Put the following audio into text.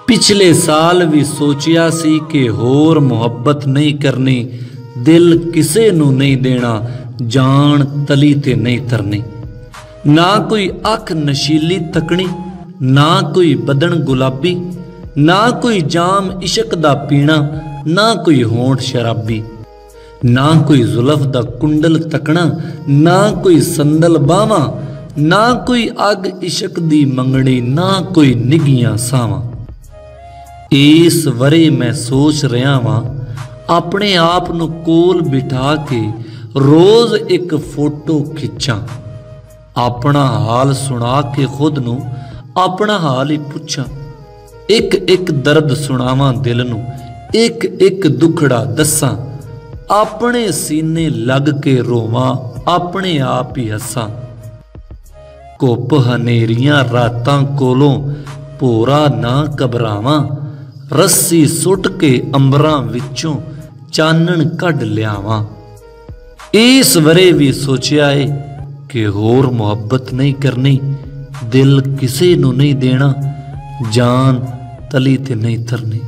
पिछले साल भी सोचिया सी कि होर मुहब्बत नहीं करनी, दिल किसे नू नहीं देना, जान तली ते नहीं तरनी। ना कोई अख नशीली तकनी, ना कोई बदन गुलाबी, ना कोई जाम इश्क दा पीना, ना कोई होंठ शराबी। ना कोई जुल्फ दा कुंडल तकना, ना कोई संदल बावा, ना कोई अग इश्क दी मंगनी, ना कोई निगियां सावां। इस वरे मैं सोच रहा वां अपने आप नू कोल बिठा के रोज एक फोटो खिंचा, अपना हाल सुना के खुद नू अपना हाल ही पुछा। एक एक दर्द सुनावां दिल नू, एक एक दुखड़ा दसां, अपने सीने लग के रोवां, अपने आप ही हसां। घुप हनेरियां रातां कोलों भोरा ना घबरावां, रस्सी सुट के अंबरां विचों चानन कढ लियावां। इस वरे भी सोचिया है कि होर मुहब्बत नहीं करनी, दिल किसे नू नहीं देना, जान तली ते नहीं तरनी।